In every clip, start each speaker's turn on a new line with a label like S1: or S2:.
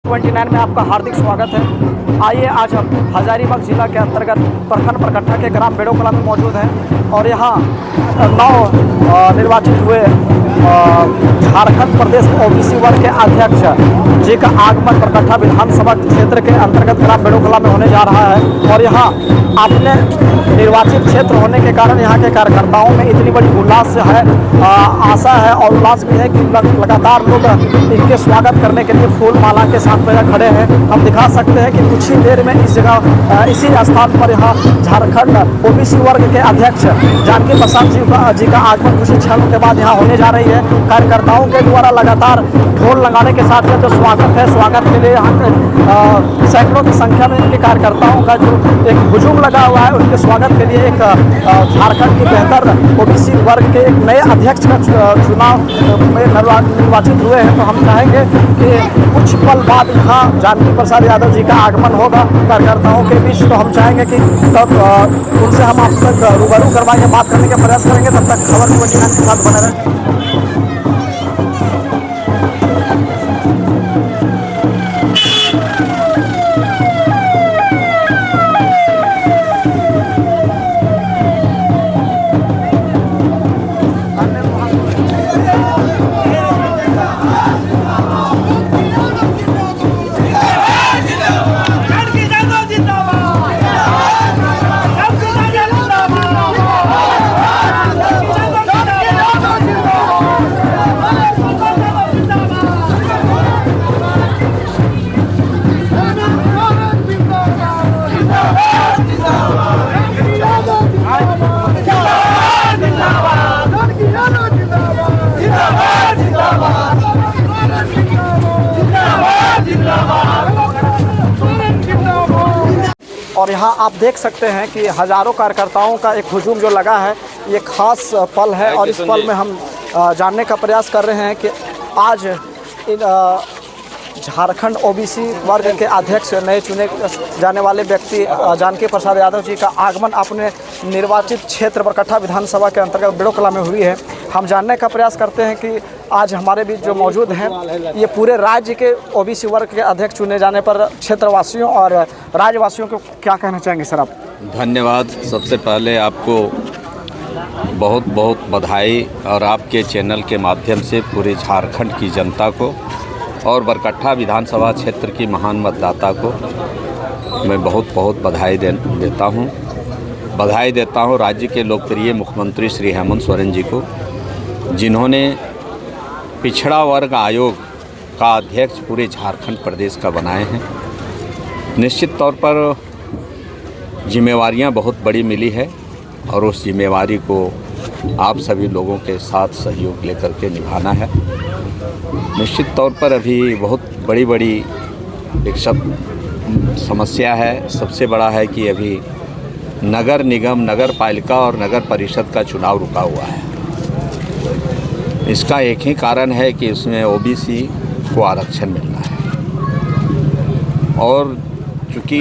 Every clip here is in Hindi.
S1: 29 में आपका हार्दिक स्वागत है। आइए आज हम हजारीबाग जिला के अंतर्गत प्रखंड प्रकट्ठा के ग्राम बेड़ोकला में मौजूद हैं और यहाँ 9 निर्वाचित हुए झारखंड प्रदेश ओबीसी वर्ग के अध्यक्ष जी का आगमन प्रकट्ठा विधानसभा क्षेत्र के अंतर्गत ग्राम बेड़ोकला में होने जा रहा है। और यहाँ अपने निर्वाचित क्षेत्र होने के कारण यहाँ के कार्यकर्ताओं में इतनी बड़ी उल्लास है, आशा है और उल्लास भी है कि लगातार लोग इनके स्वागत करने के लिए फूल माला के साथ में खड़े हैं। हम दिखा सकते हैं कि कुछ ही देर में इस जगह इसी स्थान पर यहाँ झारखंड ओबीसी वर्ग के अध्यक्ष जानकी प्रसाद जी का आगमन कुछ ही क्षणों के बाद यहाँ होने जा रही है। कार्यकर्ताओं के द्वारा लगातार ढोल लगाने के साथ जो स्वागत है, स्वागत के लिए यहाँ सैकड़ों की संख्या में इनके कार्यकर्ताओं का जो एक हुजूम लगा हुआ है, उनके स्वागत के लिए एक झारखंड की बेहतर ओबीसी वर्ग के एक नए अध्यक्ष का चुनाव में निर्वाचित हुए हैं। तो हम चाहेंगे कि कुछ पल बाद यहाँ जानकी प्रसाद यादव जी का आगमन होगा कार्यकर्ताओं के बीच। तो हम चाहेंगे कि तब उनसे हम आप तक रूबरू करवाएंगे, बात करने का प्रयास करेंगे। तब तक खबर को के साथ बने रहें। और यहाँ आप देख सकते हैं कि हज़ारों कार्यकर्ताओं का एक हुजूम जो लगा है, ये खास पल है। और इस पल में हम जानने का प्रयास कर रहे हैं कि आज झारखंड ओबीसी वर्ग के अध्यक्ष नए चुने जाने वाले व्यक्ति जानकी प्रसाद यादव जी का आगमन अपने निर्वाचित क्षेत्र प्रकट्ठा विधानसभा के अंतर्गत बेड़ोकला में हुई है। हम जानने का प्रयास करते हैं कि आज हमारे बीच जो मौजूद हैं, ये पूरे राज्य के ओबीसी वर्ग के अध्यक्ष चुने जाने पर क्षेत्रवासियों और राज्यवासियों को क्या कहना चाहेंगे सर आप?
S2: धन्यवाद। सबसे पहले आपको बहुत बहुत बधाई और आपके चैनल के माध्यम से पूरे झारखंड की जनता को और बरकट्ठा विधानसभा क्षेत्र की महान मतदाता को मैं बहुत बहुत बधाई देता हूँ। बधाई देता हूँ राज्य के लोकप्रिय मुख्यमंत्री श्री हेमंत सोरेन जी को, जिन्होंने पिछड़ा वर्ग आयोग का अध्यक्ष पूरे झारखंड प्रदेश का बनाए हैं। निश्चित तौर पर जिम्मेवारियां बहुत बड़ी मिली है और उस जिम्मेवारी को आप सभी लोगों के साथ सहयोग लेकर के निभाना है। निश्चित तौर पर अभी बहुत बड़ी एक समस्या है। सबसे बड़ा है कि अभी नगर निगम, नगर पालिका और नगर परिषद का चुनाव रुका हुआ है। इसका एक ही कारण है कि उसमें ओबीसी को आरक्षण मिलना है और चूँकि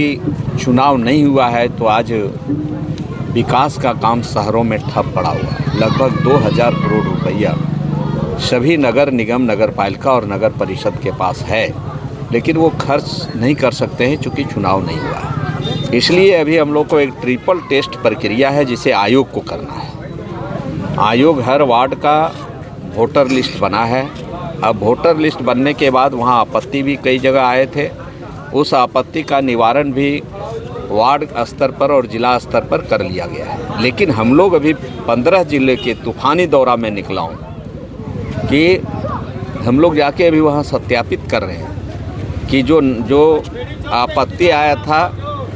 S2: चुनाव नहीं हुआ है तो आज विकास का काम शहरों में ठप पड़ा हुआ है। लगभग 2000 करोड़ रुपया सभी नगर निगम, नगर पालिका और नगर परिषद के पास है, लेकिन वो खर्च नहीं कर सकते हैं चूँकि चुनाव नहीं हुआ है। इसलिए अभी हम लोग को एक ट्रिपल टेस्ट प्रक्रिया है जिसे आयोग को करना है। आयोग हर वार्ड का वोटर लिस्ट बना है। अब वोटर लिस्ट बनने के बाद वहाँ आपत्ति भी कई जगह आए थे। उस आपत्ति का निवारण भी वार्ड स्तर पर और जिला स्तर पर कर लिया गया है। लेकिन हम लोग अभी 15 जिले के तूफानी दौरा में निकला हूँ कि हम लोग जाके अभी वहाँ सत्यापित कर रहे हैं कि जो आपत्ति आया था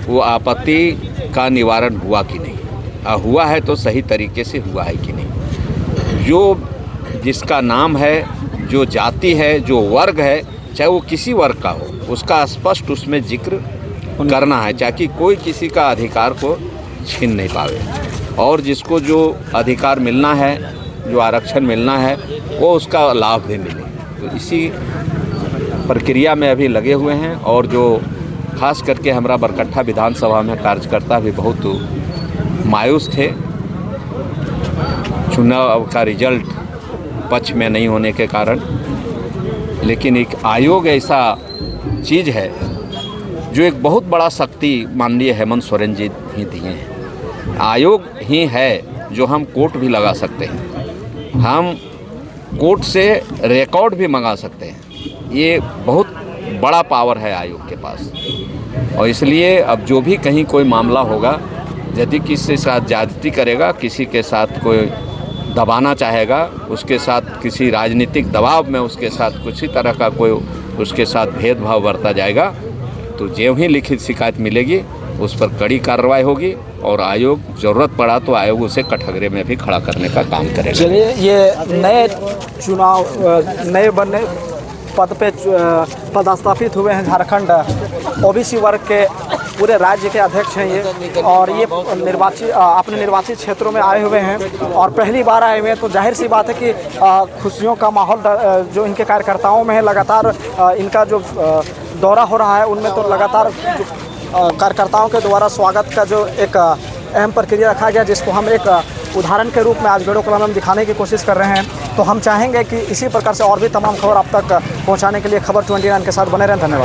S2: वो आपत्ति का निवारण हुआ कि नहीं, हुआ है तो सही तरीके से हुआ है कि नहीं। जो जिसका नाम है, जो जाति है, जो वर्ग है, चाहे वो किसी वर्ग का हो, उसका स्पष्ट उसमें जिक्र करना है ताकि कोई किसी का अधिकार को छीन नहीं पावे और जिसको जो अधिकार मिलना है, जो आरक्षण मिलना है, वो उसका लाभ भी मिले। तो इसी प्रक्रिया में अभी लगे हुए हैं और जो खास करके हमारा बरकट्ठा विधानसभा में कार्यकर्ता भी बहुत मायूस थे चुनाव का रिजल्ट पक्ष में नहीं होने के कारण। लेकिन एक आयोग ऐसा चीज़ है जो एक बहुत बड़ा शक्ति माननीय हेमंत सोरेन जी ही दिए हैं। आयोग ही है जो हम कोर्ट भी लगा सकते हैं, हम कोर्ट से रिकॉर्ड भी मंगा सकते हैं। ये बहुत बड़ा पावर है आयोग के पास। और इसलिए अब जो भी कहीं कोई मामला होगा, यदि किसी के साथ ज्यादती करेगा, किसी के साथ कोई दबाना चाहेगा, उसके साथ किसी राजनीतिक दबाव में उसके साथ किसी तरह का कोई उसके साथ भेदभाव बरता जाएगा, तो जो ही लिखित शिकायत मिलेगी उस पर कड़ी कार्रवाई होगी और आयोग ज़रूरत पड़ा तो आयोग उसे कटघरे में भी खड़ा करने का काम करेगा।
S1: चलिए, ये नए चुनाव नए बनने पद पे पदस्थापित हुए हैं झारखंड ओबीसी वर्ग के पूरे राज्य के अध्यक्ष हैं ये, और ये अपने निर्वाचित क्षेत्रों में आए हुए हैं और पहली बार आए हुए हैं। तो जाहिर सी बात है कि खुशियों का माहौल जो इनके कार्यकर्ताओं में है, लगातार इनका जो दौरा हो रहा है उनमें तो लगातार कार्यकर्ताओं के द्वारा स्वागत का जो एक अहम प्रक्रिया रखा गया, जिसको हम एक उदाहरण के रूप में आज वीडियो कॉल में दिखाने की कोशिश कर रहे हैं। तो हम चाहेंगे कि इसी प्रकार से और भी तमाम खबर आप तक पहुंचाने के लिए खबर 29 के साथ बने रहें। धन्यवाद।